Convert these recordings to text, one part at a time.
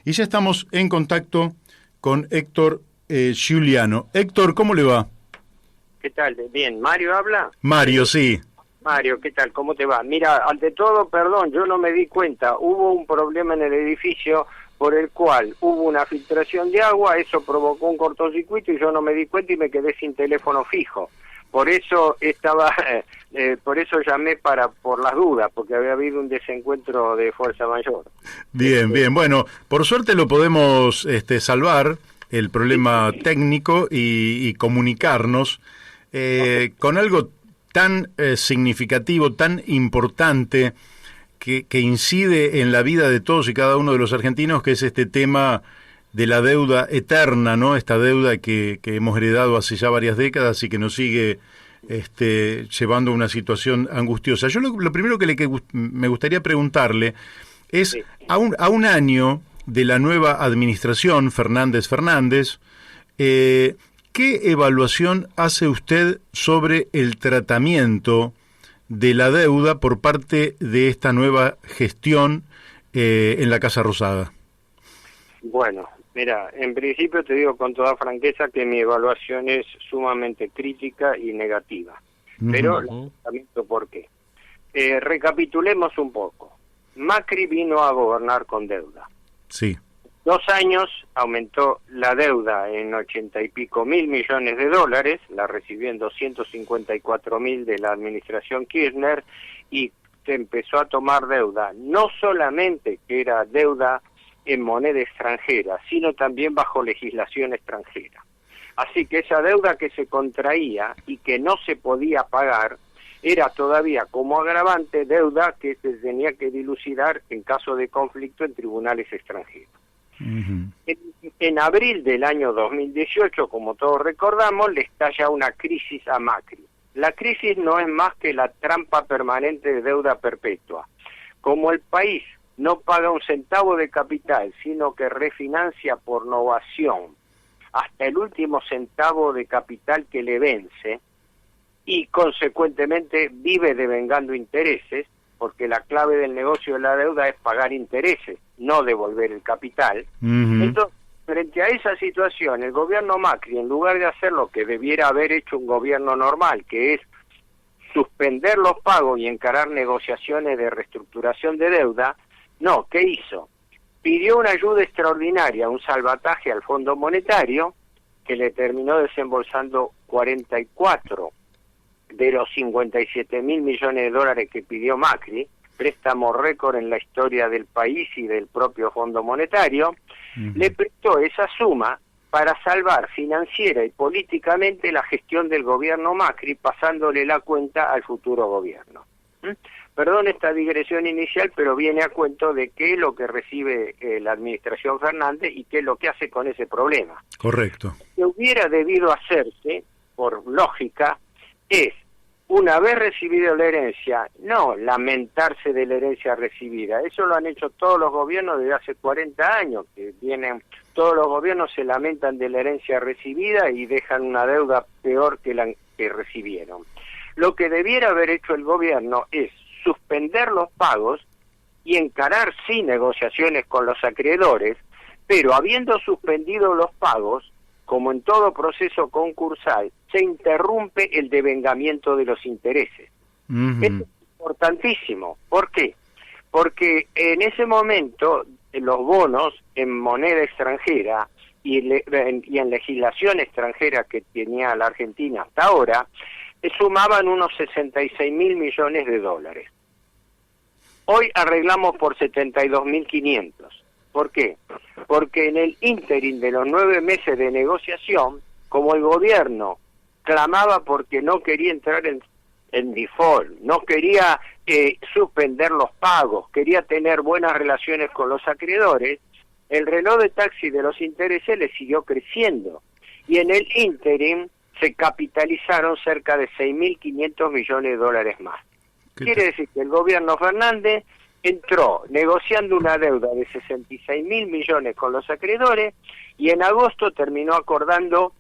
Y ya estamos en contacto con Héctor Giuliano. Héctor, ¿cómo le va? ¿Qué tal? Bien, ¿Mario habla? Mario, sí. Mario, ¿qué tal? ¿Cómo te va? Mira, ante todo, perdón, yo no me di cuenta. Hubo un problema en el edificio por el cual hubo una filtración de agua, eso provocó un cortocircuito y yo no me di cuenta y me quedé sin teléfono fijo. Por eso por eso llamé por las dudas, porque había habido un desencuentro de fuerza mayor. Bien, bien. Bueno, por suerte lo podemos salvar, el problema técnico, y comunicarnos con algo tan significativo, tan importante, que incide en la vida de todos y cada uno de los argentinos, que es este tema de la deuda eterna, ¿no? Esta deuda que hemos heredado hace ya varias décadas y que nos sigue llevando a una situación angustiosa. Yo lo primero que me gustaría preguntarle es, Sí. a un año de la nueva administración Fernández, ¿qué evaluación hace usted sobre el tratamiento de la deuda por parte de esta nueva gestión en la Casa Rosada? Bueno, mira, en principio te digo con toda franqueza que mi evaluación es sumamente crítica y negativa. Pero, ¿por qué? Recapitulemos un poco. Macri vino a gobernar con deuda. Sí. 2 años aumentó la deuda en 80 y pico mil millones de dólares, la recibió en 254.000 de la administración Kirchner, y se empezó a tomar deuda, no solamente que era deuda en moneda extranjera, sino también bajo legislación extranjera. Así que esa deuda que se contraía y que no se podía pagar era todavía como agravante deuda que se tenía que dilucidar en caso de conflicto en tribunales extranjeros. En abril del año 2018, como todos recordamos, le estalla una crisis a Macri. La crisis no es más que la trampa permanente de deuda perpetua. Como el país no paga un centavo de capital, sino que refinancia por novación hasta el último centavo de capital que le vence, y consecuentemente vive devengando intereses, porque la clave del negocio de la deuda es pagar intereses, no devolver el capital. Entonces, frente a esa situación, el gobierno Macri, en lugar de hacer lo que debiera haber hecho un gobierno normal, que es suspender los pagos y encarar negociaciones de reestructuración de deuda, no, ¿qué hizo? Pidió una ayuda extraordinaria, un salvataje al Fondo Monetario, que le terminó desembolsando 44 de los 57.000 millones de dólares que pidió Macri, préstamo récord en la historia del país y del propio Fondo Monetario. Le prestó esa suma para salvar financiera y políticamente la gestión del gobierno Macri, pasándole la cuenta al futuro gobierno. Perdón esta digresión inicial, pero viene a cuento de qué es lo que recibe la administración Fernández y qué es lo que hace con ese problema. Correcto. Lo que hubiera debido hacerse, por lógica, es, una vez recibida la herencia, no lamentarse de la herencia recibida. Eso lo han hecho todos los gobiernos desde hace 40 años, todos los gobiernos se lamentan de la herencia recibida y dejan una deuda peor que la que recibieron. Lo que debiera haber hecho el gobierno es suspender los pagos y encarar sí negociaciones con los acreedores, pero habiendo suspendido los pagos, como en todo proceso concursal, se interrumpe el devengamiento de los intereses. Esto es importantísimo. ¿Por qué? Porque en ese momento los bonos en moneda extranjera y en legislación extranjera que tenía la Argentina hasta ahora, sumaban unos 66.000 millones de dólares. Hoy arreglamos por 72.500. ¿Por qué? Porque en el ínterin de los 9 meses de negociación, como el gobierno clamaba porque no quería entrar en default, no quería suspender los pagos, quería tener buenas relaciones con los acreedores, el reloj de taxi de los intereses le siguió creciendo. Y en el ínterin se capitalizaron cerca de 6.500 millones de dólares más. Quiere decir que el gobierno Fernández entró negociando una deuda de 66.000 millones con los acreedores y en agosto terminó acordando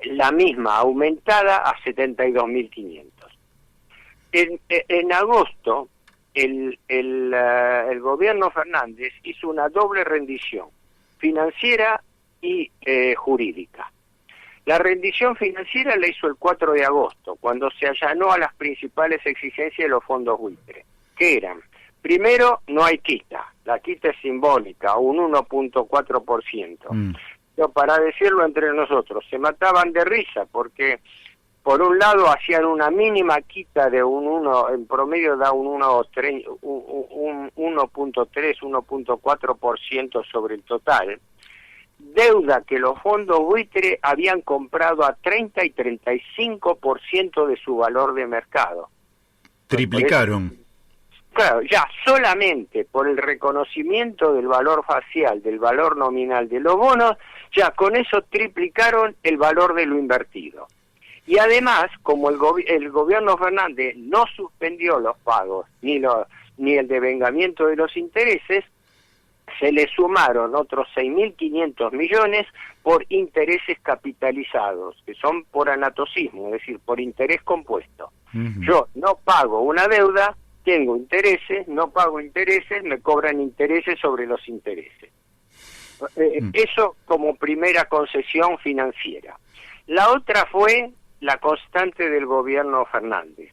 la misma, aumentada a 72.500. En agosto el gobierno Fernández hizo una doble rendición. financiera y jurídica. La rendición financiera la hizo el 4 de agosto, cuando se allanó a las principales exigencias de los fondos buitre, que eran: primero, no hay quita, la quita es simbólica, un 1.4%. Pero para decirlo entre nosotros, se mataban de risa porque por un lado hacían una mínima quita de un 1, en promedio da un 1.3, 1.4% sobre el total, deuda que los fondos buitre habían comprado a 30 y 35% de su valor de mercado. Triplicaron. Claro, ya solamente por el reconocimiento del valor facial, del valor nominal de los bonos, ya con eso triplicaron el valor de lo invertido. Y además, como el gobierno Fernández no suspendió los pagos ni el devengamiento de los intereses, se le sumaron otros 6.500 millones por intereses capitalizados, que son por anatocismo, es decir, por interés compuesto. Yo no pago una deuda, tengo intereses, no pago intereses, me cobran intereses sobre los intereses. Eso como primera concesión financiera. La otra fue la constante del gobierno Fernández.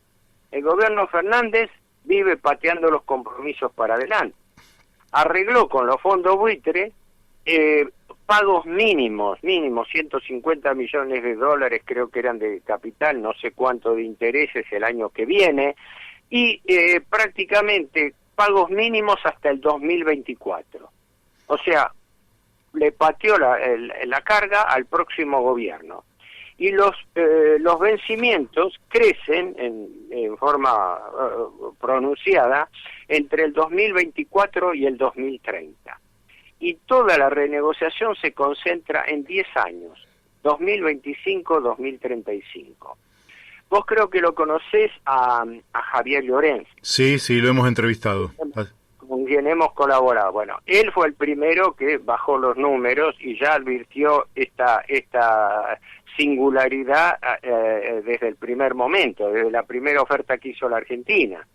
El gobierno Fernández vive pateando los compromisos para adelante. Arregló con los fondos buitre pagos mínimos, 150 millones de dólares creo que eran de capital, no sé cuánto de intereses el año que viene, y prácticamente pagos mínimos hasta el 2024. O sea, le pateó la carga al próximo gobierno. Y los vencimientos crecen en forma pronunciada entre el 2024 y el 2030. Y toda la renegociación se concentra en 10 años, 2025-2035. Vos creo que lo conocés a Javier Llorens. Sí, lo hemos entrevistado. Con quien hemos colaborado. Bueno, él fue el primero que bajó los números y ya advirtió esta singularidad desde el primer momento, desde la primera oferta que hizo la Argentina.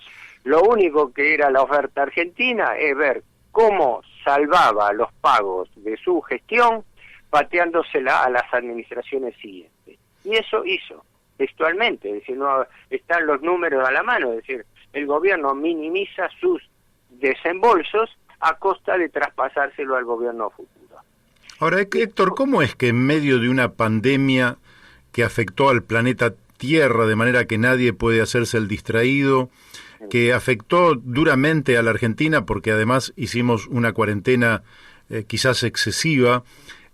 Lo único que era la oferta argentina es ver cómo salvaba los pagos de su gestión pateándosela a las administraciones siguientes. Y eso hizo, textualmente, es decir, no están los números a la mano, es decir, el gobierno minimiza sus desembolsos a costa de traspasárselo al gobierno futuro. Ahora, Héctor, ¿cómo es que en medio de una pandemia que afectó al planeta Tierra de manera que nadie puede hacerse el distraído, que afectó duramente a la Argentina porque además hicimos una cuarentena quizás excesiva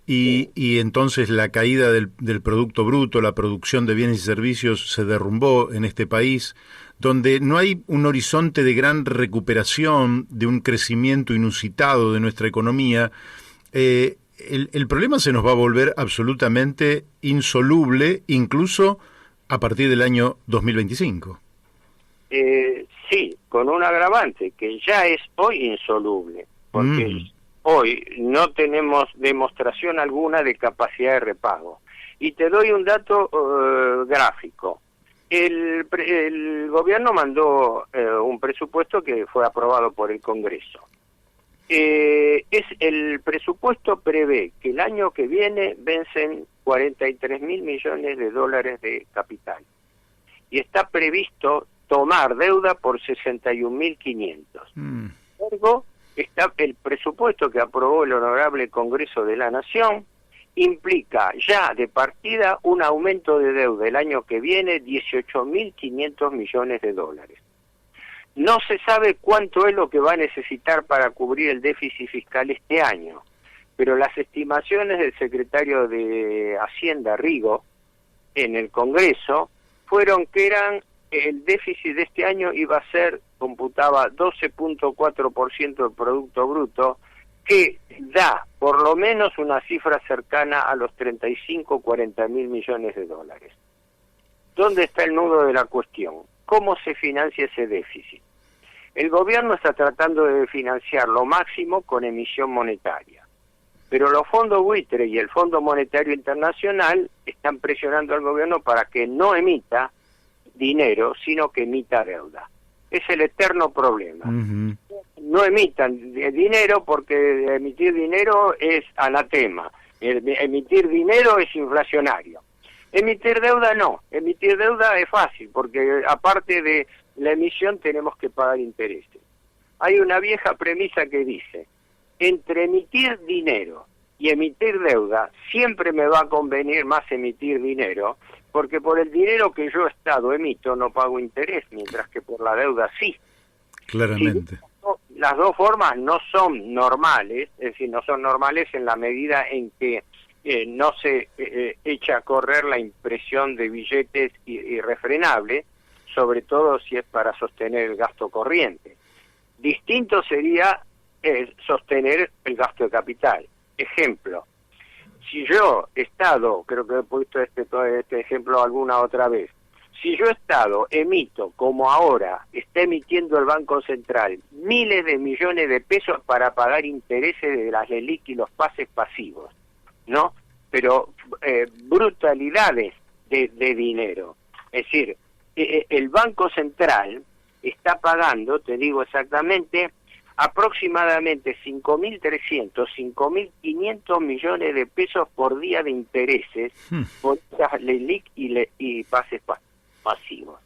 y entonces la caída del Producto Bruto, la producción de bienes y servicios se derrumbó en este país, donde no hay un horizonte de gran recuperación, de un crecimiento inusitado de nuestra economía? El problema se nos va a volver absolutamente insoluble, incluso a partir del año 2025. Sí, con un agravante, que ya es hoy insoluble, porque hoy no tenemos demostración alguna de capacidad de repago. Y te doy un dato gráfico. El gobierno mandó un presupuesto que fue aprobado por el Congreso. El presupuesto prevé que el año que viene vencen 43.000 millones de dólares de capital y está previsto tomar deuda por 61.500. Luego está el presupuesto que aprobó el Honorable Congreso de la Nación, implica ya de partida un aumento de deuda el año que viene 18.500 millones de dólares. No se sabe cuánto es lo que va a necesitar para cubrir el déficit fiscal este año, pero las estimaciones del secretario de Hacienda, Rigo, en el Congreso, fueron que el déficit de este año iba a ser, computaba 12.4% del Producto Bruto, que da por lo menos una cifra cercana a los 35-40 mil millones de dólares. ¿Dónde está el nudo de la cuestión? ¿Cómo se financia ese déficit? El gobierno está tratando de financiar lo máximo con emisión monetaria, pero los fondos buitre y el Fondo Monetario Internacional están presionando al gobierno para que no emita dinero, sino que emita deuda. Es el eterno problema. no emitan dinero porque emitir dinero es anatema, emitir dinero es inflacionario. Emitir deuda no, emitir deuda es fácil porque aparte de la emisión tenemos que pagar intereses. Hay una vieja premisa que dice, entre emitir dinero y emitir deuda, siempre me va a convenir más emitir dinero, porque por el dinero que yo Estado emito no pago interés, mientras que por la deuda sí. Claramente. Sí, las dos formas no son normales, es decir, no son normales en la medida en que no se echa a correr la impresión de billetes irrefrenable, sobre todo si es para sostener el gasto corriente. Distinto sería sostener el gasto de capital. Ejemplo, si yo, Estado, creo que he puesto este ejemplo alguna otra vez, si yo, Estado, emito, como ahora está emitiendo el Banco Central, miles de millones de pesos para pagar intereses de las LELIQ y los pases pasivos, ¿no? Pero brutalidades de dinero. Es decir, el Banco Central está pagando, te digo exactamente, aproximadamente 5.300, 5.500 millones de pesos por día de intereses por las LELIQ y pases pasivos.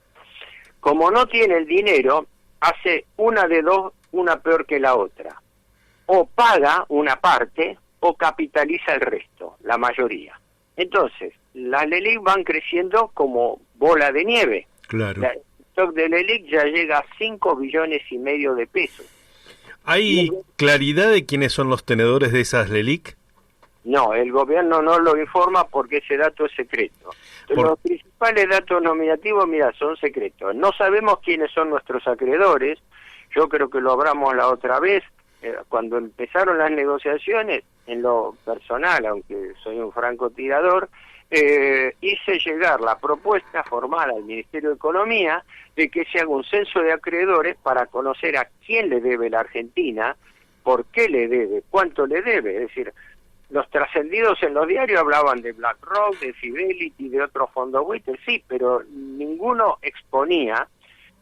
Como no tiene el dinero, hace una de dos, una peor que la otra. O paga una parte o capitaliza el resto, la mayoría. Entonces, las LELIQ van creciendo como bola de nieve. Claro. El stock de LELIQ ya llega a 5,5 billones de pesos. ¿Hay claridad de quiénes son los tenedores de esas LELIQ? No, el gobierno no lo informa porque ese dato es secreto. Los principales datos nominativos, mira, son secretos. No sabemos quiénes son nuestros acreedores. Yo creo que lo hablamos la otra vez. Cuando empezaron las negociaciones, en lo personal, aunque soy un francotirador, hice llegar la propuesta formal al Ministerio de Economía de que se haga un censo de acreedores para conocer a quién le debe la Argentina, por qué le debe, cuánto le debe. Es decir, los trascendidos en los diarios hablaban de BlackRock, de Fidelity, de otros fondos buitres, sí, pero ninguno exponía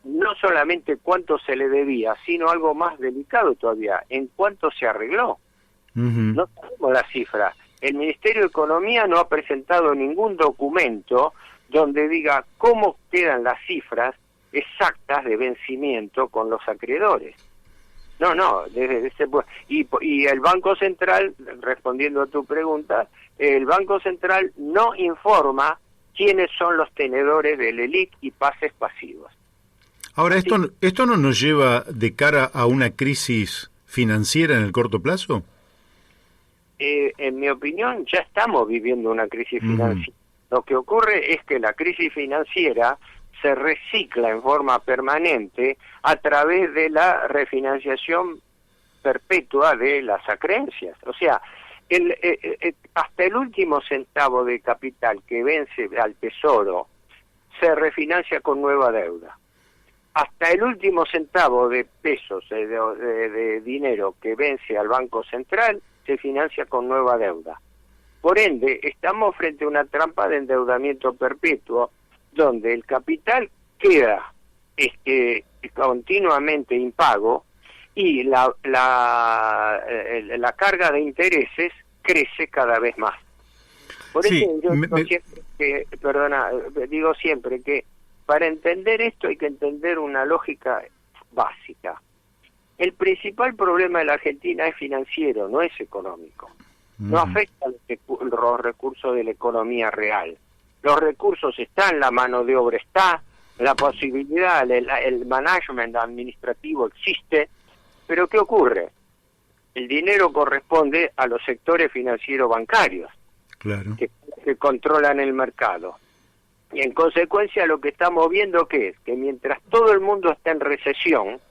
no solamente cuánto se le debía, sino algo más delicado todavía, en cuánto se arregló. No sabemos la cifra. El Ministerio de Economía no ha presentado ningún documento donde diga cómo quedan las cifras exactas de vencimiento con los acreedores. No, y el Banco Central, respondiendo a tu pregunta, el Banco Central no informa quiénes son los tenedores del LELIQ y pases pasivos. Ahora, ¿esto no nos lleva de cara a una crisis financiera en el corto plazo? En mi opinión, ya estamos viviendo una crisis financiera. Lo que ocurre es que la crisis financiera se recicla en forma permanente a través de la refinanciación perpetua de las acreencias. O sea, hasta el último centavo de capital que vence al Tesoro se refinancia con nueva deuda. Hasta el último centavo de pesos de dinero que vence al Banco Central se financia con nueva deuda. Por ende, estamos frente a una trampa de endeudamiento perpetuo donde el capital queda continuamente impago y la carga de intereses crece cada vez más. Por eso digo siempre que para entender esto hay que entender una lógica básica. El principal problema de la Argentina es financiero, no es económico. No afecta los recursos de la economía real. Los recursos están, la mano de obra está, la posibilidad, el management administrativo existe, pero ¿qué ocurre? El dinero corresponde a los sectores financieros bancarios, claro, que controlan el mercado. Y en consecuencia lo que estamos viendo que es que mientras todo el mundo está en recesión,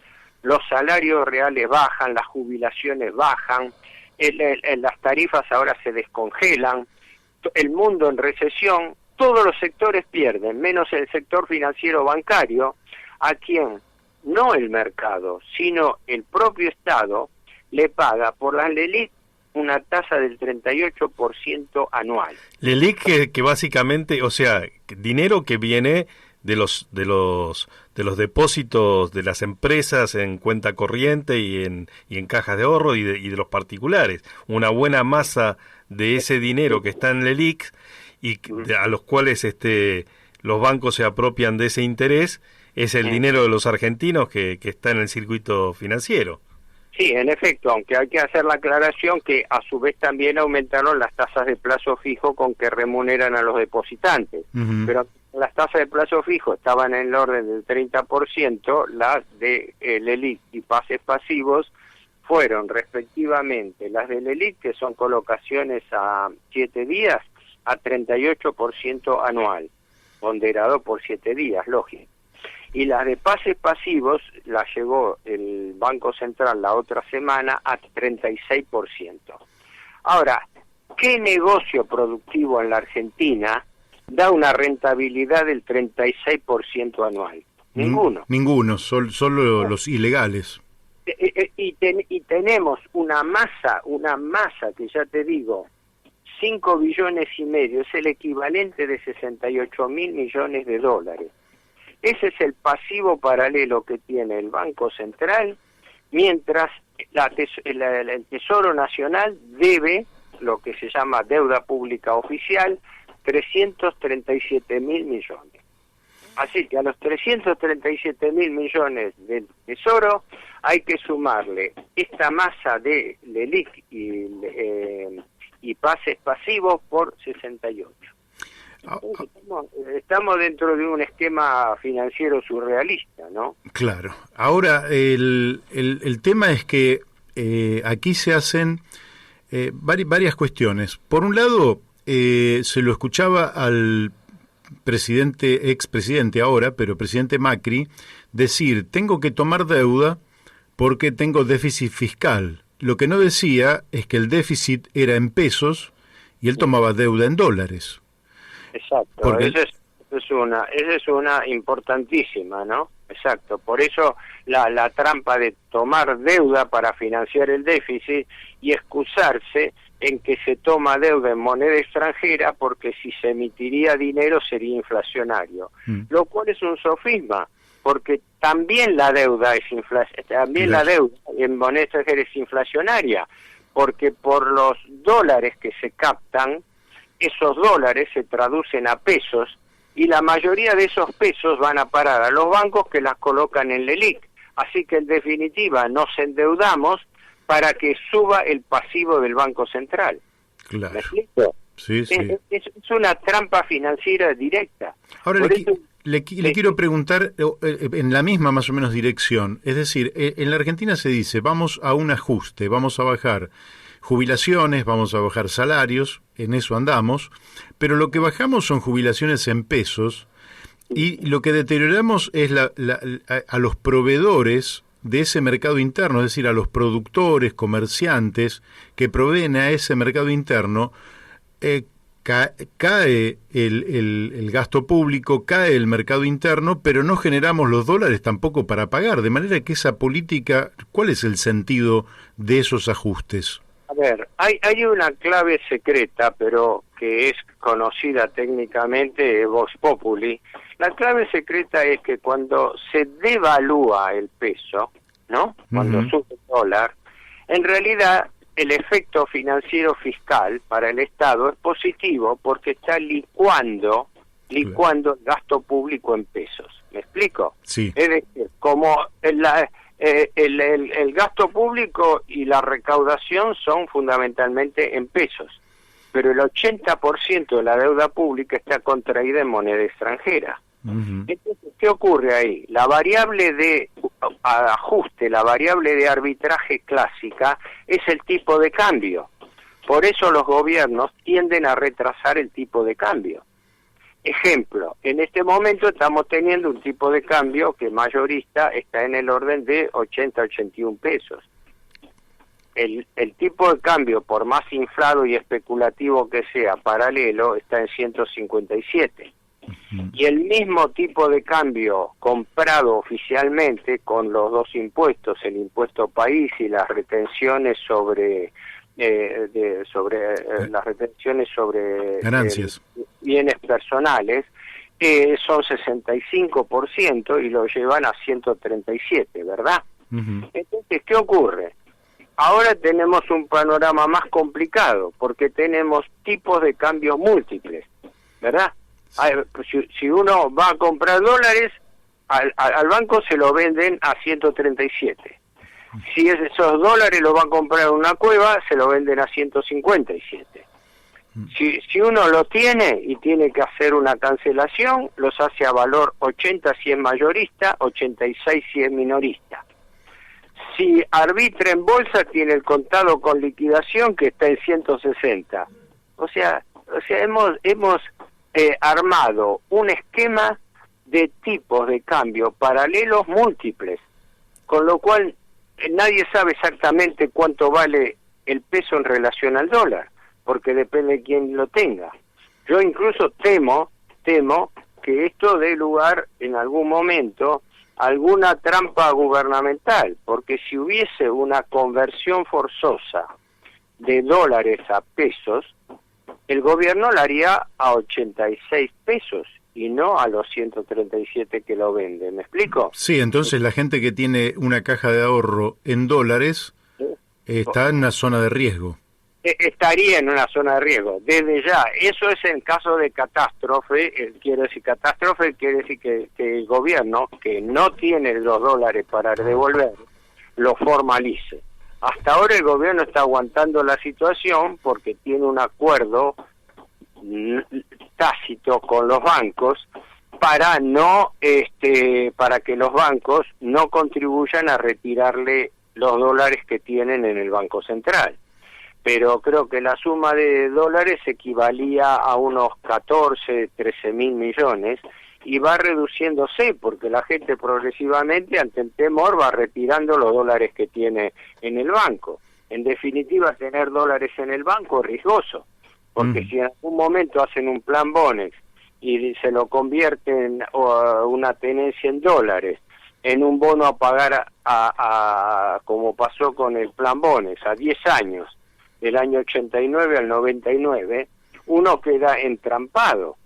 los salarios reales bajan, las jubilaciones bajan, las tarifas ahora se descongelan, el mundo en recesión, todos los sectores pierden, menos el sector financiero bancario, a quien no el mercado, sino el propio Estado le paga por las LELIQ una tasa del 38% anual. LELIQ que básicamente, o sea, dinero que viene de los depósitos de las empresas en cuenta corriente y en cajas de ahorro y de los particulares. Una buena masa de ese dinero que está en el LELIQ y a los cuales los bancos se apropian de ese interés, es el dinero de los argentinos que está en el circuito financiero. Sí, en efecto, aunque hay que hacer la aclaración que a su vez también aumentaron las tasas de plazo fijo con que remuneran a los depositantes. Pero las tasas de plazo fijo estaban en el orden del 30%, las de LELIQ y pases pasivos fueron respectivamente las de LELIQ, que son colocaciones a 7 días, a 38% anual, ponderado por 7 días, lógico. Y las de pases pasivos las llevó el Banco Central la otra semana a 36%. Ahora, ¿qué negocio productivo en la Argentina da una rentabilidad del 36% anual? Ninguno. Ninguno, solo los ilegales. Y tenemos una masa que ya te digo, 5 billones y medio, es el equivalente de 68 mil millones de dólares. Ese es el pasivo paralelo que tiene el Banco Central, mientras el Tesoro Nacional debe, lo que se llama deuda pública oficial, 337 mil millones. Así que a los 337 mil millones del Tesoro hay que sumarle esta masa de LELIQ y pases pasivos por 68. Estamos dentro de un esquema financiero surrealista, ¿no? Claro. Ahora, el tema es que aquí se hacen varias cuestiones. Por un lado, se lo escuchaba al expresidente ahora, pero presidente Macri, decir, tengo que tomar deuda porque tengo déficit fiscal. Lo que no decía es que el déficit era en pesos y él tomaba deuda en dólares. Exacto, esa es una importantísima, ¿no? Exacto, por eso la trampa de tomar deuda para financiar el déficit y excusarse en que se toma deuda en moneda extranjera porque si se emitiría dinero sería inflacionario, lo cual es un sofisma, porque también la deuda la deuda en moneda extranjera es inflacionaria, porque por los dólares que se captan, esos dólares se traducen a pesos y la mayoría de esos pesos van a parar a los bancos que las colocan en LELIQ. Así que en definitiva nos endeudamos para que suba el pasivo del Banco Central. Claro. ¿Me explico? Sí, sí. Es una trampa financiera directa. Ahora le quiero preguntar en la misma más o menos dirección. Es decir, en la Argentina se dice, vamos a un ajuste, vamos a bajar jubilaciones, vamos a bajar salarios, en eso andamos, pero lo que bajamos son jubilaciones en pesos y lo que deterioramos es a los proveedores de ese mercado interno, es decir, a los productores, comerciantes que proveen a ese mercado interno, cae el gasto público, cae el mercado interno, pero no generamos los dólares tampoco para pagar, de manera que esa política, ¿cuál es el sentido de esos ajustes? A ver, hay una clave secreta, pero que es conocida técnicamente, Vox Populi. La clave secreta es que cuando se devalúa el peso, ¿no? Cuando sube el dólar, en realidad el efecto financiero fiscal para el Estado es positivo porque está licuando el gasto público en pesos. ¿Me explico? Sí. Es decir, como el gasto público y la recaudación son fundamentalmente en pesos, pero el 80% de la deuda pública está contraída en moneda extranjera. Entonces, ¿qué ocurre ahí? La variable de ajuste, la variable de arbitraje clásica es el tipo de cambio. Por eso los gobiernos tienden a retrasar el tipo de cambio. Ejemplo, en este momento estamos teniendo un tipo de cambio que mayorista está en el orden de 80-81 pesos. El tipo de cambio, por más inflado y especulativo que sea, paralelo, está en 157. Y el mismo tipo de cambio comprado oficialmente con los dos impuestos, el impuesto país y las retenciones sobre las retenciones sobre ganancias, bienes personales, son 65% y lo llevan a 137, ¿verdad? Entonces, ¿qué ocurre? Ahora tenemos un panorama más complicado porque tenemos tipos de cambio múltiples, ¿verdad? Si uno va a comprar dólares, al banco se lo venden a 137. Si esos dólares los va a comprar en una cueva, se lo venden a 157. Si uno lo tiene y tiene que hacer una cancelación, los hace a valor 80 si es mayorista, 86 si es minorista. Si arbitra en bolsa, tiene el contado con liquidación que está en 160. O sea hemos armado un esquema de tipos de cambio paralelos múltiples, con lo cual nadie sabe exactamente cuánto vale el peso en relación al dólar, porque depende de quién lo tenga. Yo incluso temo que esto dé lugar en algún momento a alguna trampa gubernamental, porque si hubiese una conversión forzosa de dólares a pesos, el gobierno la haría a 86 pesos y no a los 137 que lo venden. ¿Me explico? Sí, entonces la gente que tiene una caja de ahorro en dólares está en una zona de riesgo. Estaría en una zona de riesgo, desde ya. Eso es en caso de catástrofe. Quiere decir que el gobierno, que no tiene los dólares para devolver, lo formalice. Hasta ahora el gobierno está aguantando la situación porque tiene un acuerdo tácito con los bancos para que los bancos no contribuyan a retirarle los dólares que tienen en el Banco Central. Pero creo que la suma de dólares equivalía a unos 14, 13 mil millones y va reduciéndose porque la gente progresivamente, ante el temor, va retirando los dólares que tiene en el banco. En definitiva, tener dólares en el banco es riesgoso, porque si en algún momento hacen un plan Bonex y se lo convierten una tenencia en dólares en un bono a pagar como pasó con el plan Bonex, a 10 años, del año 89 al 99, uno queda entrampado.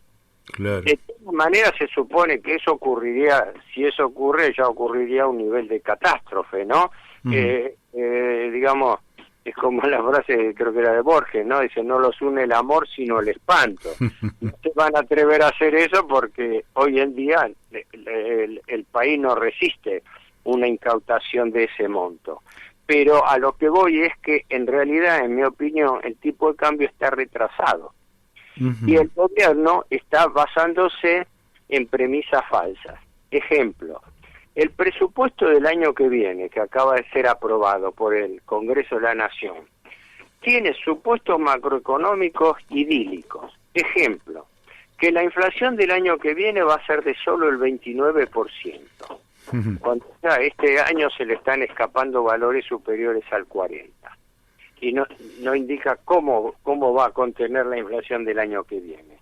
Claro. De todas maneras se supone que eso ocurriría, si eso ocurre, ya ocurriría a un nivel de catástrofe, ¿no? Digamos, es como la frase, creo que era de Borges, ¿no? Dice, no los une el amor, sino el espanto. No se van a atrever a hacer eso porque hoy en día el país no resiste una incautación de ese monto. Pero a lo que voy es que, en realidad, en mi opinión, el tipo de cambio está retrasado. Y el gobierno está basándose en premisas falsas. Ejemplo, el presupuesto del año que viene, que acaba de ser aprobado por el Congreso de la Nación, tiene supuestos macroeconómicos idílicos. Ejemplo, que la inflación del año que viene va a ser de solo el 29%. Cuando ya este año se le están escapando valores superiores al 40%. Y no indica cómo va a contener la inflación del año que viene.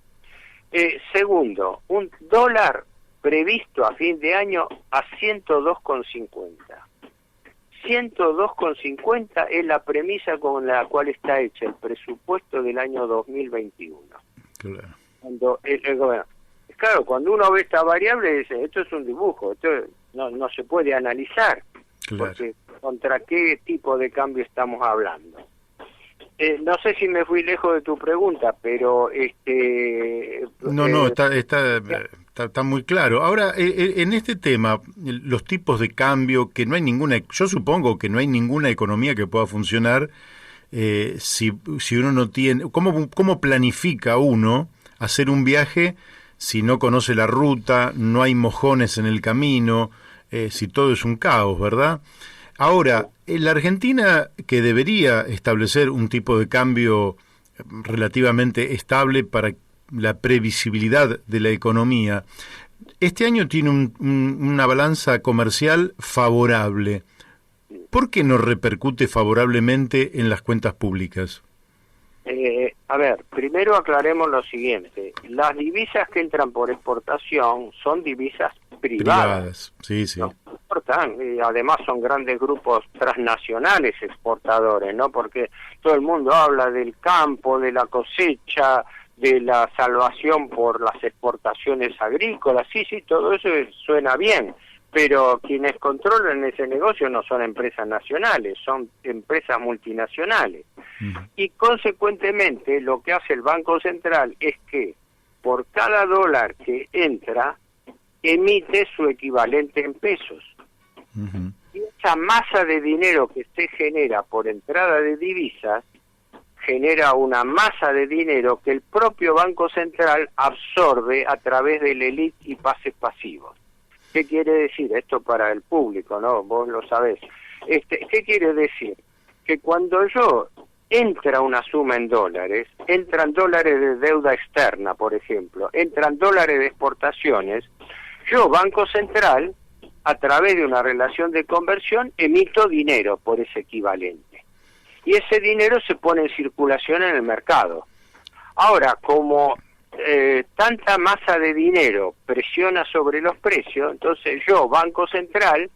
Segundo, un dólar previsto a fin de año a 102,50. 102,50 es la premisa con la cual está hecha el presupuesto del año 2021. Claro. Cuando el gobierno... Claro, cuando uno ve esta variable dice, esto es un dibujo, esto no se puede analizar, Claro. porque contra qué tipo de cambio estamos hablando. No sé si me fui lejos de tu pregunta, pero No, está muy claro. Ahora, en este tema, los tipos de cambio, que no hay yo supongo que no hay ninguna economía que pueda funcionar si uno no tiene... ¿Cómo planifica uno hacer un viaje si no conoce la ruta, no hay mojones en el camino, si todo es un caos, ¿verdad? Ahora, en la Argentina, que debería establecer un tipo de cambio relativamente estable para la previsibilidad de la economía, este año tiene una balanza comercial favorable. ¿Por qué no repercute favorablemente en las cuentas públicas? A ver, primero aclaremos lo siguiente. Las divisas que entran por exportación son divisas privadas. Sí. No importan, y además son grandes grupos transnacionales exportadores, ¿no? Porque todo el mundo habla del campo, de la cosecha, de la salvación por las exportaciones agrícolas, sí, todo eso suena bien, pero quienes controlan ese negocio no son empresas nacionales, son empresas multinacionales. Y consecuentemente lo que hace el Banco Central es que por cada dólar que entra, emite su equivalente en pesos. Y esa masa de dinero que se genera por entrada de divisas, genera una masa de dinero que el propio Banco Central absorbe a través del ELIC y pases pasivos. ¿Qué quiere decir? Esto para el público, ¿no? Vos lo sabés. ¿Qué quiere decir? Que cuando entra una suma en dólares, entran dólares de deuda externa, por ejemplo, entran dólares de exportaciones, yo, Banco Central, a través de una relación de conversión, emito dinero por ese equivalente. Y ese dinero se pone en circulación en el mercado. Ahora, como tanta masa de dinero presiona sobre los precios, entonces yo, Banco Central,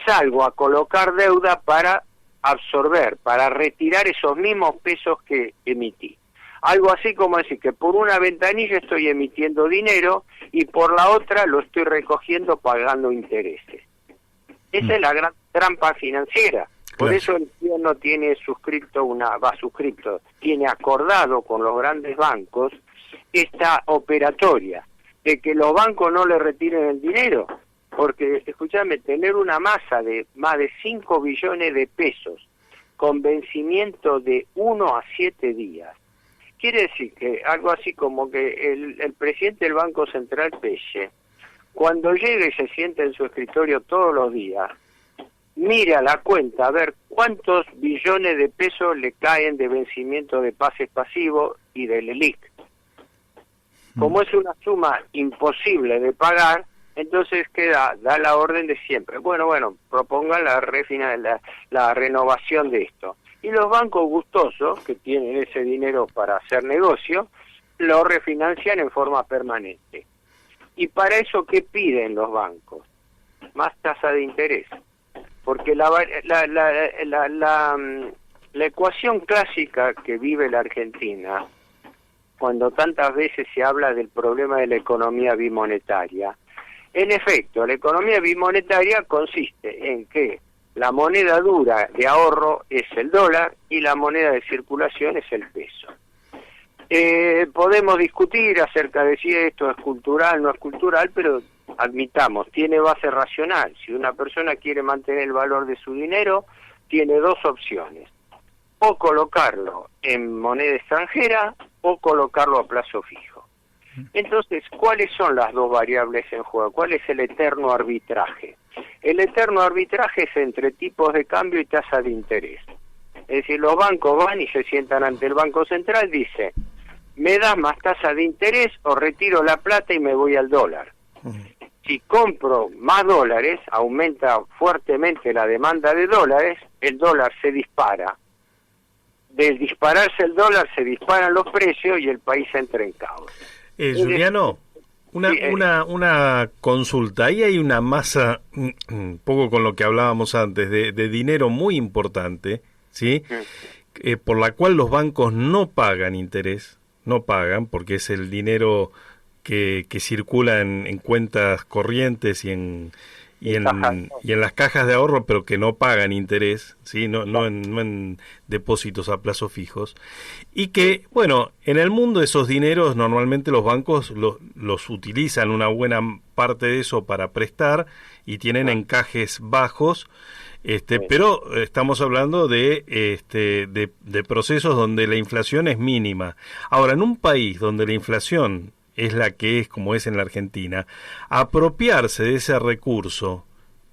salgo a colocar deuda para absorber, para retirar esos mismos pesos que emití. Algo así como decir que por una ventanilla estoy emitiendo dinero y por la otra lo estoy recogiendo pagando intereses. Esa es la gran trampa financiera. Por eso el gobierno tiene tiene acordado con los grandes bancos esta operatoria de que los bancos no le retiren el dinero, porque, escúchame, tener una masa de más de 5 billones de pesos con vencimiento de 1 a 7 días, quiere decir que algo así como que el presidente del Banco Central, Pelle, cuando llegue y se siente en su escritorio todos los días, mira la cuenta a ver cuántos billones de pesos le caen de vencimiento de pases pasivos y del ELIC. Como es una suma imposible de pagar, entonces da la orden de siempre. Bueno, propongan la renovación de esto. Y los bancos gustosos, que tienen ese dinero para hacer negocio, lo refinancian en forma permanente. ¿Y para eso qué piden los bancos? Más tasa de interés. Porque la ecuación clásica que vive la Argentina, cuando tantas veces se habla del problema de la economía bimonetaria, en efecto, la economía bimonetaria consiste en que la moneda dura de ahorro es el dólar y la moneda de circulación es el peso. Podemos discutir acerca de si esto es cultural, no es cultural, pero admitamos, tiene base racional. Si una persona quiere mantener el valor de su dinero, tiene dos opciones: o colocarlo en moneda extranjera o colocarlo a plazo fijo. Entonces, ¿cuáles son las dos variables en juego? ¿Cuál es el eterno arbitraje? El eterno arbitraje es entre tipos de cambio y tasa de interés. Es decir, los bancos van y se sientan ante el Banco Central, dice: ¿me das más tasa de interés o retiro la plata y me voy al dólar? Si compro más dólares, aumenta fuertemente la demanda de dólares, el dólar se dispara. Del dispararse el dólar se disparan los precios y el país entra en caos. Juliano, una consulta. Ahí hay una masa, un poco con lo que hablábamos antes, de dinero muy importante, ¿sí? Por la cual los bancos no pagan interés, no pagan, porque es el dinero que circula en cuentas corrientes y en las cajas de ahorro, pero que no pagan interés, ¿sí? No en depósitos a plazos fijos. Y que, bueno, en el mundo esos dineros normalmente los bancos los utilizan una buena parte de eso para prestar y tienen encajes bajos, pero estamos hablando de procesos donde la inflación es mínima. Ahora, en un país donde la inflación es la que es, como es en la Argentina, apropiarse de ese recurso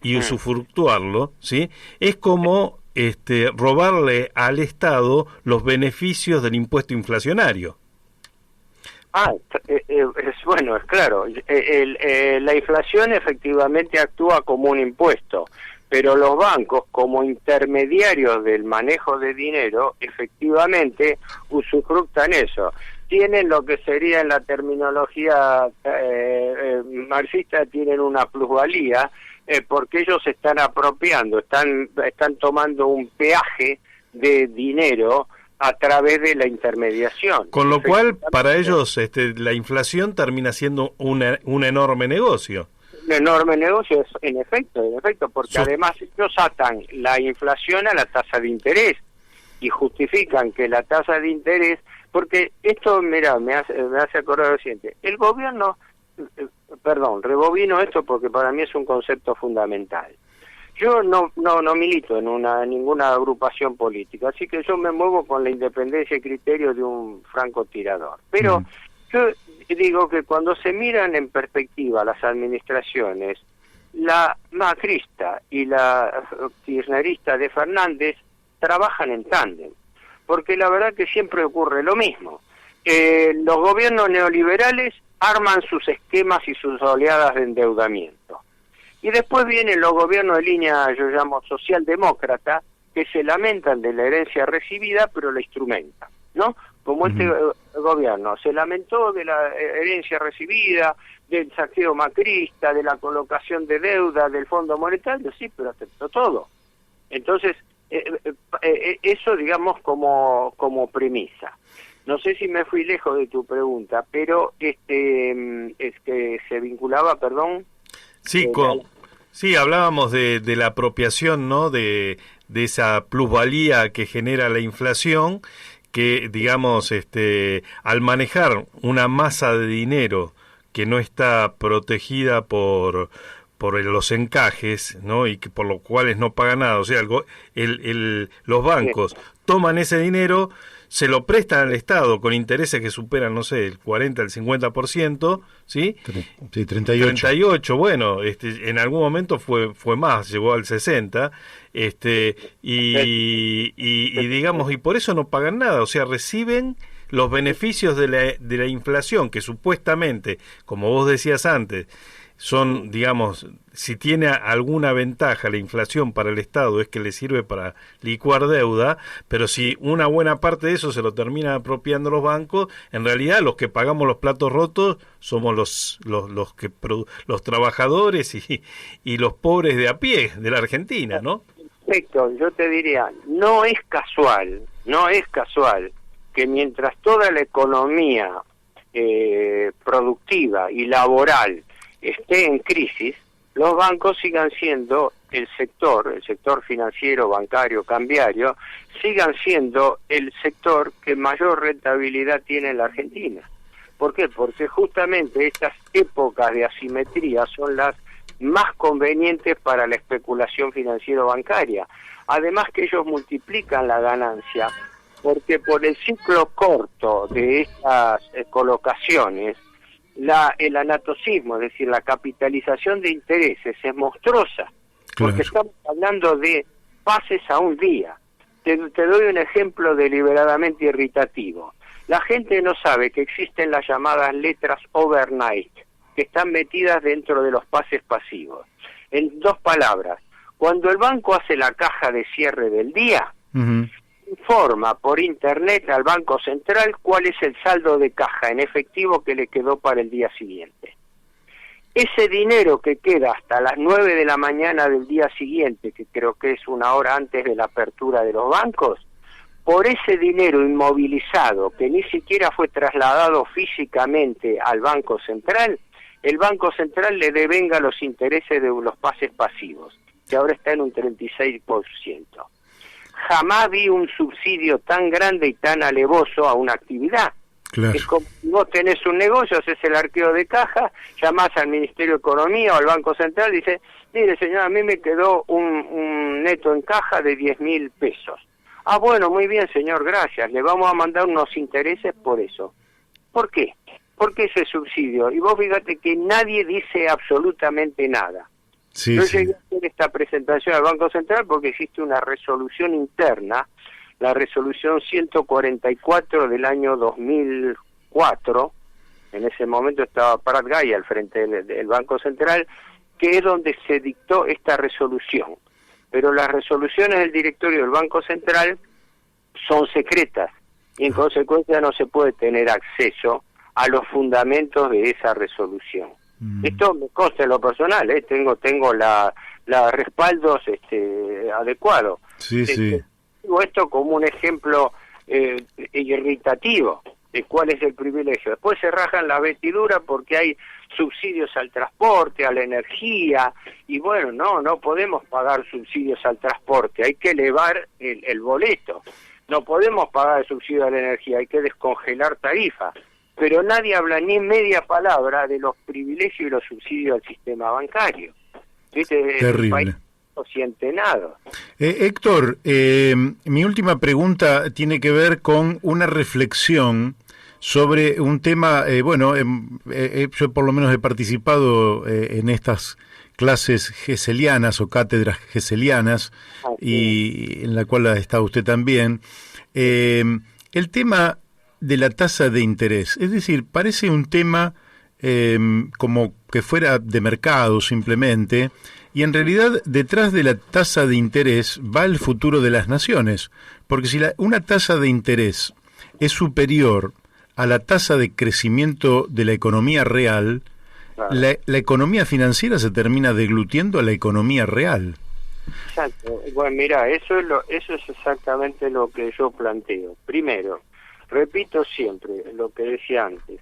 y usufructuarlo, ¿sí? Es como robarle al Estado los beneficios del impuesto inflacionario. Bueno, es claro. La inflación efectivamente actúa como un impuesto, pero los bancos, como intermediarios del manejo de dinero, efectivamente usufructan eso. Tienen lo que sería en la terminología marxista, tienen una plusvalía, porque ellos se están apropiando, están tomando un peaje de dinero a través de la intermediación. Con lo cual, para ellos, la inflación termina siendo un enorme negocio. Un enorme negocio, en efecto, porque además ellos atan la inflación a la tasa de interés y justifican que la tasa de interés, porque esto, mira, me hace acordar lo siguiente, el gobierno, rebobino esto porque para mí es un concepto fundamental. Yo no milito en ninguna agrupación política, así que yo me muevo con la independencia y criterio de un francotirador. Pero yo digo que cuando se miran en perspectiva las administraciones, la macrista y la kirchnerista de Fernández trabajan en tándem, porque la verdad que siempre ocurre lo mismo. Los gobiernos neoliberales arman sus esquemas y sus oleadas de endeudamiento. Y después vienen los gobiernos de línea, yo llamo socialdemócrata, que se lamentan de la herencia recibida, pero la instrumentan, ¿no? Como este gobierno se lamentó de la herencia recibida, del saqueo macrista, de la colocación de deuda del Fondo Monetario, sí, pero aceptó todo. Entonces, eso digamos como premisa. No sé si me fui lejos de tu pregunta, pero es que se vinculaba, perdón. Sí, sí, hablábamos de la apropiación, ¿no? De esa plusvalía que genera la inflación, que digamos, al manejar una masa de dinero que no está protegida por los encajes, ¿no? Y que por los cuales no paga nada, o sea, los bancos toman ese dinero, se lo prestan al Estado con intereses que superan, no sé, el 40, el 50%, ¿sí? Sí, 38. 38, bueno, en algún momento fue más, llegó al 60, y digamos, y por eso no pagan nada, o sea, reciben los beneficios de la inflación, que supuestamente, como vos decías antes, son, digamos, si tiene alguna ventaja la inflación para el Estado es que le sirve para licuar deuda, pero si una buena parte de eso se lo terminan apropiando los bancos, en realidad los que pagamos los platos rotos somos los trabajadores y los pobres de a pie de la Argentina, ¿no? Perfecto, yo te diría, no es casual que mientras toda la economía productiva y laboral esté en crisis, los bancos sigan siendo el sector financiero, bancario, cambiario, sigan siendo el sector que mayor rentabilidad tiene en la Argentina. ¿Por qué? Porque justamente estas épocas de asimetría son las más convenientes para la especulación financiero-bancaria. Además que ellos multiplican la ganancia, porque por el ciclo corto de estas colocaciones, el anatocismo, es decir, la capitalización de intereses es monstruosa, porque estamos hablando de pases a un día. Te doy un ejemplo deliberadamente irritativo. La gente no sabe que existen las llamadas letras overnight, que están metidas dentro de los pases pasivos. En dos palabras, cuando el banco hace la caja de cierre del día, informa por internet al Banco Central cuál es el saldo de caja en efectivo que le quedó para el día siguiente. Ese dinero que queda hasta las 9 de la mañana del día siguiente, que creo que es una hora antes de la apertura de los bancos, por ese dinero inmovilizado que ni siquiera fue trasladado físicamente al Banco Central, el Banco Central le devenga los intereses de los pases pasivos, que ahora está en un 36%. Jamás vi un subsidio tan grande y tan alevoso a una actividad. Claro. Es como si vos tenés un negocio, haces el arqueo de caja, llamás al Ministerio de Economía o al Banco Central y dices, mire señor, a mí me quedó un neto en caja de 10.000 pesos. Ah, bueno, muy bien señor, gracias, le vamos a mandar unos intereses por eso. ¿Por qué? ¿Por qué ese subsidio? Y vos fíjate que nadie dice absolutamente nada. Sí, Yo llegué a hacer esta presentación al Banco Central porque existe una resolución interna, la resolución 144 del año 2004, en ese momento estaba Prat Gay al frente del Banco Central, que es donde se dictó esta resolución. Pero las resoluciones del directorio del Banco Central son secretas y en consecuencia no se puede tener acceso a los fundamentos de esa resolución. Esto me consta en lo personal, tengo la respaldos adecuados. Sí, sí. Digo esto como un ejemplo irritativo de cuál es el privilegio. Después se rajan la vestidura porque hay subsidios al transporte, a la energía, y bueno, no podemos pagar subsidios al transporte, hay que elevar el boleto. No podemos pagar el subsidio a la energía, hay que descongelar tarifas. Pero nadie habla ni media palabra de los privilegios y los subsidios al sistema bancario. ¿Viste? Terrible. El país no siente nada. Héctor, mi última pregunta tiene que ver con una reflexión sobre un tema, yo por lo menos he participado en estas clases geselianas o cátedras geselianas, y en la cual ha estado usted también, el tema de la tasa de interés. Es decir, parece un tema como que fuera de mercado simplemente, y en realidad detrás de la tasa de interés va el futuro de las naciones, porque si una tasa de interés es superior a la tasa de crecimiento de la economía real, claro, la economía financiera se termina deglutiendo a la economía real. Exacto. Bueno, mira, eso es exactamente lo que yo planteo. Primero, repito siempre lo que decía antes.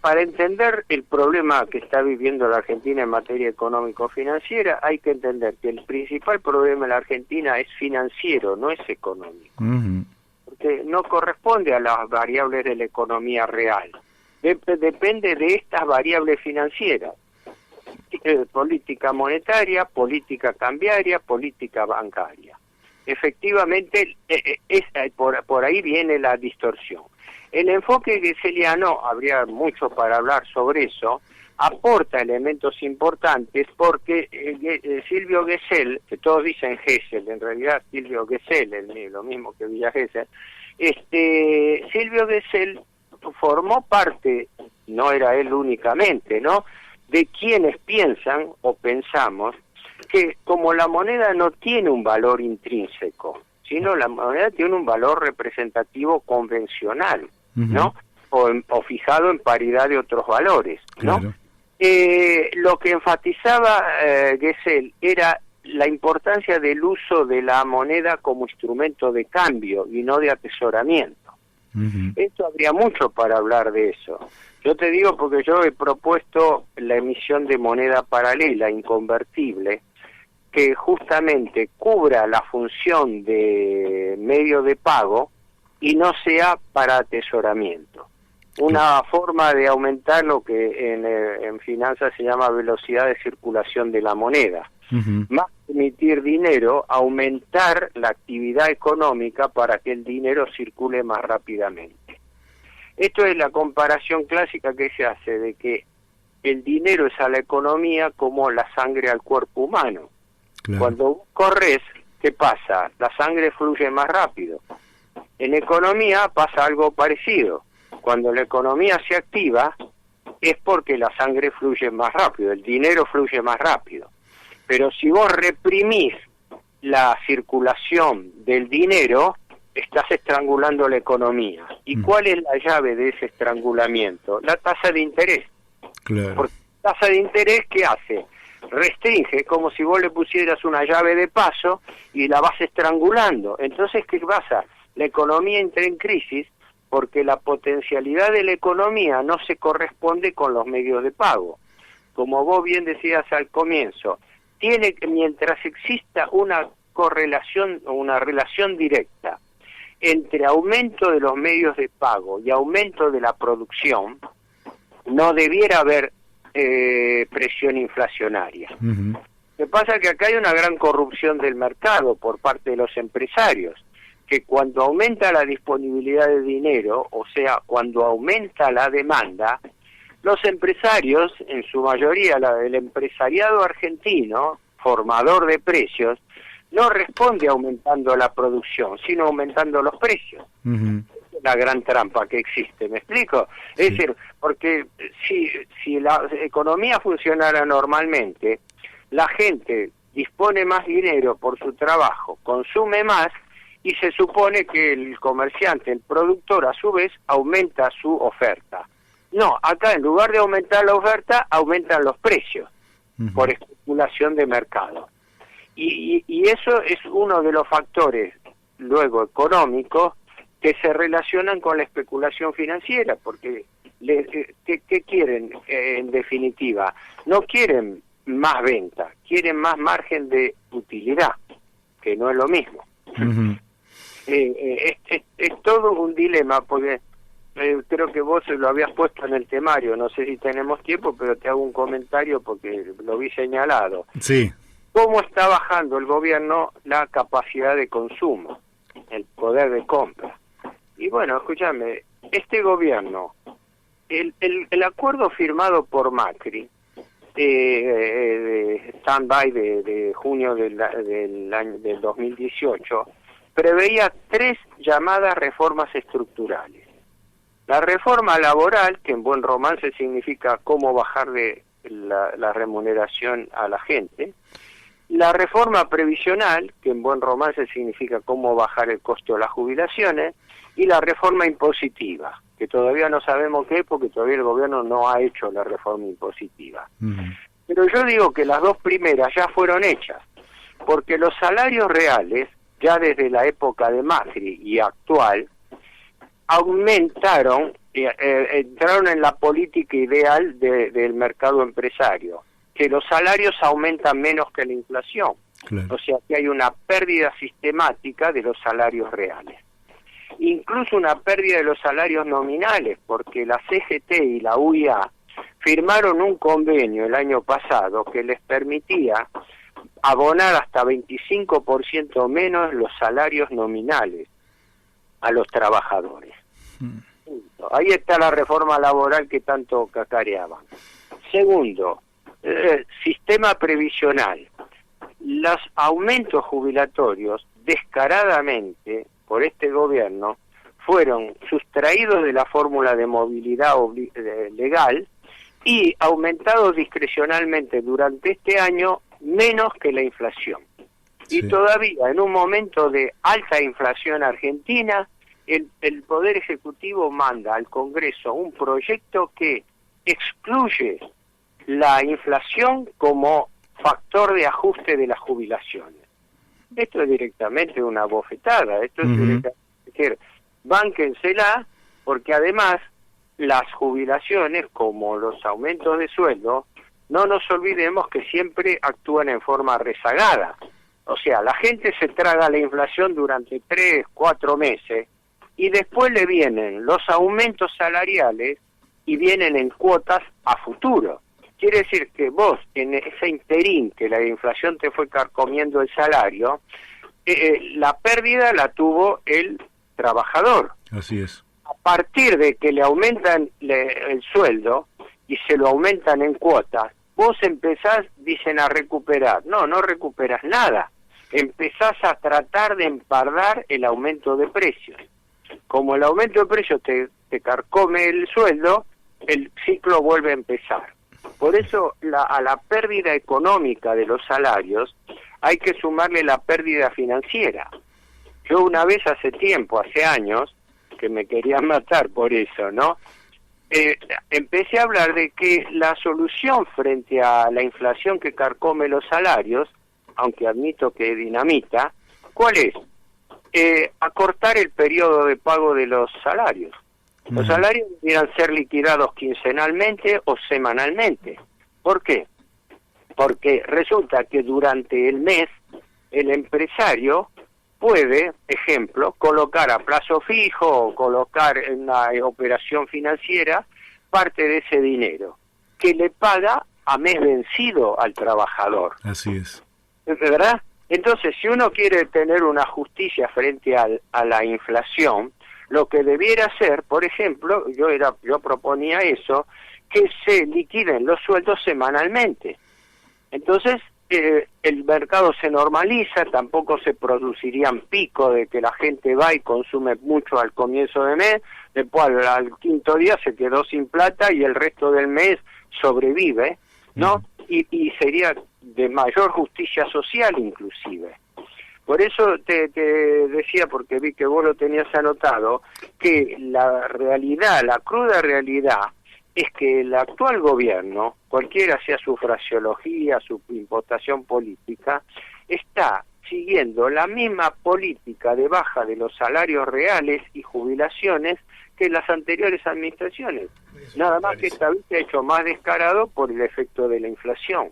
Para entender el problema que está viviendo la Argentina en materia económico-financiera, hay que entender que el principal problema en la Argentina es financiero, no es económico. Uh-huh. Porque no corresponde a las variables de la economía real. Depende de estas variables financieras. Política monetaria, política cambiaria, política bancaria. Efectivamente, por ahí viene la distorsión. El enfoque geseliano, habría mucho para hablar sobre eso, aporta elementos importantes porque Silvio Gesell, que todos dicen Gesell, en realidad Silvio Gesell, lo mismo que Villa Gesell, Silvio Gesell formó parte, no era él únicamente, ¿no?, de quienes piensan o pensamos que como la moneda no tiene un valor intrínseco, sino la moneda tiene un valor representativo convencional, ¿no? O fijado en paridad de otros valores, ¿no? Claro. Lo que enfatizaba Gesell era la importancia del uso de la moneda como instrumento de cambio y no de atesoramiento. Esto habría mucho para hablar de eso. Yo te digo porque yo he propuesto la emisión de moneda paralela, inconvertible, que justamente cubra la función de medio de pago y no sea para atesoramiento. Una forma de aumentar lo que en finanzas se llama velocidad de circulación de la moneda. Más que emitir dinero, aumentar la actividad económica para que el dinero circule más rápidamente. Esto es la comparación clásica que se hace de que el dinero es a la economía como la sangre al cuerpo humano. Claro. Cuando corres, ¿qué pasa? La sangre fluye más rápido. En economía pasa algo parecido. Cuando la economía se activa, es porque la sangre fluye más rápido, el dinero fluye más rápido. Pero si vos reprimís la circulación del dinero, estás estrangulando la economía. ¿Y cuál es la llave de ese estrangulamiento? La tasa de interés. Claro. Porque la tasa de interés, ¿qué hace? Restringe, como si vos le pusieras una llave de paso y la vas estrangulando. Entonces, ¿qué pasa? La economía entra en crisis porque la potencialidad de la economía no se corresponde con los medios de pago. Como vos bien decías al comienzo, mientras exista una correlación o una relación directa entre aumento de los medios de pago y aumento de la producción, no debiera haber presión inflacionaria. Lo que pasa es que acá hay una gran corrupción del mercado por parte de los empresarios, que cuando aumenta la disponibilidad de dinero, o sea, cuando aumenta la demanda, los empresarios, en su mayoría el empresariado argentino, formador de precios, no responde aumentando la producción, sino aumentando los precios. Es la gran trampa que existe, ¿me explico? Sí. Es decir, porque si la economía funcionara normalmente, la gente dispone más dinero por su trabajo, consume más, y se supone que el comerciante, el productor, a su vez, aumenta su oferta. No, acá en lugar de aumentar la oferta, aumentan los precios por especulación de mercado. Y eso es uno de los factores, luego, económicos, que se relacionan con la especulación financiera, porque ¿qué quieren en definitiva? No quieren más venta, quieren más margen de utilidad, que no es lo mismo. Ujú. Es todo un dilema, porque creo que vos lo habías puesto en el temario, no sé si tenemos tiempo, pero te hago un comentario porque lo vi señalado. Sí. ¿Cómo está bajando el gobierno la capacidad de consumo, el poder de compra? Y bueno, escúchame, este gobierno, el acuerdo firmado por Macri, de stand-by de junio del 2018, preveía 3 llamadas reformas estructurales. La reforma laboral, que en buen romance significa cómo bajar de la remuneración a la gente. La reforma previsional, que en buen romance significa cómo bajar el costo de las jubilaciones. Y la reforma impositiva, que todavía no sabemos qué, porque todavía el gobierno no ha hecho la reforma impositiva. Pero yo digo que las 2 primeras ya fueron hechas, porque los salarios reales, ya desde la época de Macri y actual, aumentaron, entraron en la política ideal del mercado empresario, que los salarios aumentan menos que la inflación. Claro. O sea que hay una pérdida sistemática de los salarios reales. Incluso una pérdida de los salarios nominales, porque la CGT y la UIA firmaron un convenio el año pasado que les permitía abonar hasta 25% menos los salarios nominales a los trabajadores. Ahí está la reforma laboral que tanto cacareaban. Segundo, sistema previsional. Los aumentos jubilatorios, descaradamente, por este gobierno, fueron sustraídos de la fórmula de movilidad legal y aumentados discrecionalmente durante este año menos que la inflación. Sí. Y todavía en un momento de alta inflación argentina, el Poder Ejecutivo manda al Congreso un proyecto que excluye la inflación como factor de ajuste de las jubilaciones. Esto es directamente una bofetada, esto es directamente, es decir, bánquensela, porque además las jubilaciones, como los aumentos de sueldo, no nos olvidemos que siempre actúan en forma rezagada. O sea, la gente se traga la inflación durante 3, 4 meses y después le vienen los aumentos salariales y vienen en cuotas a futuro. Quiere decir que vos, en ese interín que la inflación te fue carcomiendo el salario, la pérdida la tuvo el trabajador. Así es. A partir de que le aumentan el sueldo y se lo aumentan en cuotas, vos empezás, dicen, a recuperar. No, no recuperas nada. Empezás a tratar de empardar el aumento de precios. Como el aumento de precios te carcome el sueldo, el ciclo vuelve a empezar. Por eso a la pérdida económica de los salarios hay que sumarle la pérdida financiera. Yo una vez hace tiempo, hace años, que me querían matar por eso, ¿no? Empecé a hablar de que la solución frente a la inflación que carcome los salarios, aunque admito que es dinamita, ¿cuál es? Acortar el periodo de pago de los salarios. Los salarios debieran ser liquidados quincenalmente o semanalmente. ¿Por qué? Porque resulta que durante el mes el empresario puede, ejemplo, colocar a plazo fijo o colocar en una operación financiera parte de ese dinero, que le paga a mes vencido al trabajador. Así es. ¿Verdad? Entonces, si uno quiere tener una justicia frente a la inflación, lo que debiera hacer, por ejemplo, yo proponía eso, que se liquiden los sueldos semanalmente. Entonces, el mercado se normaliza, tampoco se producirían picos de que la gente va y consume mucho al comienzo de mes, después al quinto día se quedó sin plata y el resto del mes sobrevive, ¿no? Y sería de mayor justicia social inclusive. Por eso te decía, porque vi que vos lo tenías anotado, que la realidad, la cruda realidad, es que el actual gobierno, cualquiera sea su fraseología, su imputación política, está siguiendo la misma política de baja de los salarios reales y jubilaciones que las anteriores administraciones. Nada más que esta vez se ha hecho más descarado por el efecto de la inflación.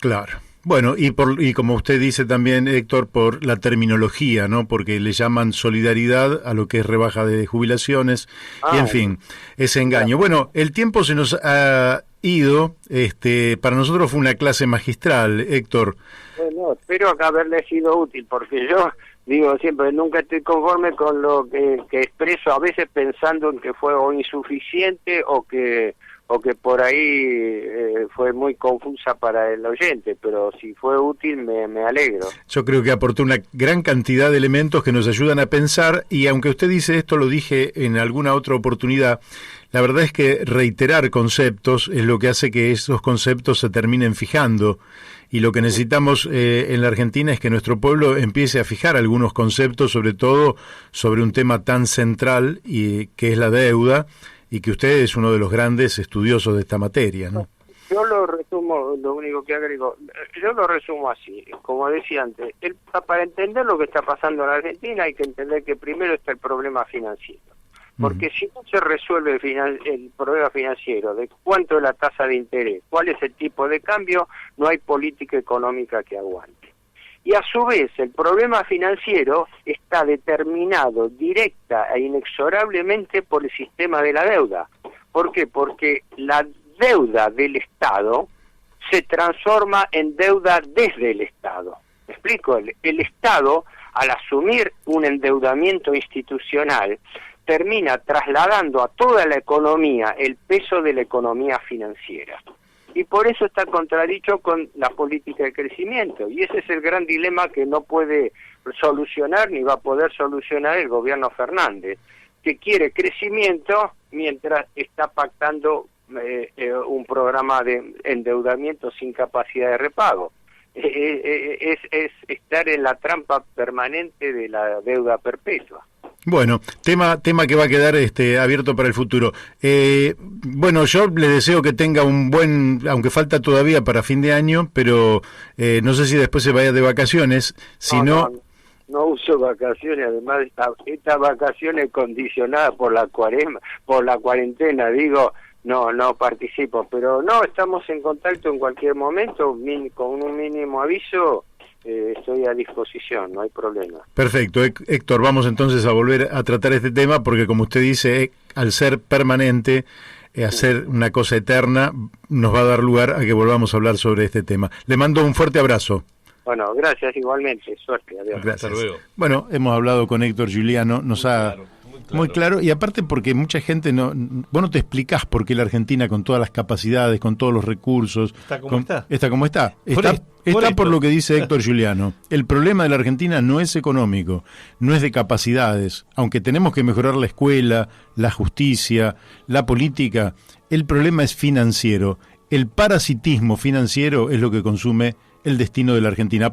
Claro. Bueno, y como usted dice también, Héctor, por la terminología, ¿no? Porque le llaman solidaridad a lo que es rebaja de jubilaciones y, en fin, ese engaño. Bueno, el tiempo se nos ha ido. Para nosotros fue una clase magistral, Héctor. Bueno, espero haberle sido útil, porque yo digo siempre, nunca estoy conforme con lo que expreso, a veces pensando en que fue o insuficiente o que por ahí fue muy confusa para el oyente, pero si fue útil me alegro. Yo creo que aportó una gran cantidad de elementos que nos ayudan a pensar, y aunque usted dice esto, lo dije en alguna otra oportunidad, la verdad es que reiterar conceptos es lo que hace que esos conceptos se terminen fijando, y lo que necesitamos en la Argentina es que nuestro pueblo empiece a fijar algunos conceptos, sobre todo sobre un tema tan central y que es la deuda, y que usted es uno de los grandes estudiosos de esta materia, ¿no? Yo lo resumo, lo único que agrego, yo lo resumo así, como decía antes, para entender lo que está pasando en la Argentina hay que entender que primero está el problema financiero, porque si no se resuelve el problema financiero de cuánto es la tasa de interés, cuál es el tipo de cambio, no hay política económica que aguante. Y a su vez el problema financiero está determinado directa e inexorablemente por el sistema de la deuda. ¿Por qué? Porque la deuda del Estado se transforma en deuda desde el Estado. ¿Me explico? El Estado, al asumir un endeudamiento institucional, termina trasladando a toda la economía el peso de la economía financiera. Y por eso está contradicho con la política de crecimiento. Y ese es el gran dilema que no puede solucionar ni va a poder solucionar el gobierno Fernández, que quiere crecimiento mientras está pactando un programa de endeudamiento sin capacidad de repago. Es estar en la trampa permanente de la deuda perpetua. Bueno, tema que va a quedar abierto para el futuro. Bueno, yo le deseo que tenga un buen, aunque falta todavía para fin de año, pero no sé si después se vaya de vacaciones, si no... No uso vacaciones, además estas vacaciones condicionadas por la cuarentena, digo, no participo, pero no, estamos en contacto en cualquier momento, con un mínimo aviso. Estoy a disposición, no hay problema. Perfecto, Héctor, vamos entonces a volver a tratar este tema porque, como usted dice, al ser permanente, hacer una cosa eterna, nos va a dar lugar a que volvamos a hablar sobre este tema. Le mando un fuerte abrazo. Bueno, gracias igualmente, suerte, adiós. Gracias. Hasta luego. Bueno, hemos hablado con Héctor Giuliano, nos ha... Muy claro, y aparte porque mucha gente vos no te explicás por qué la Argentina, con todas las capacidades, con todos los recursos... Está como está. Está como está. Está por lo que dice Héctor Giuliano. El problema de la Argentina no es económico, no es de capacidades. Aunque tenemos que mejorar la escuela, la justicia, la política, el problema es financiero. El parasitismo financiero es lo que consume el destino de la Argentina.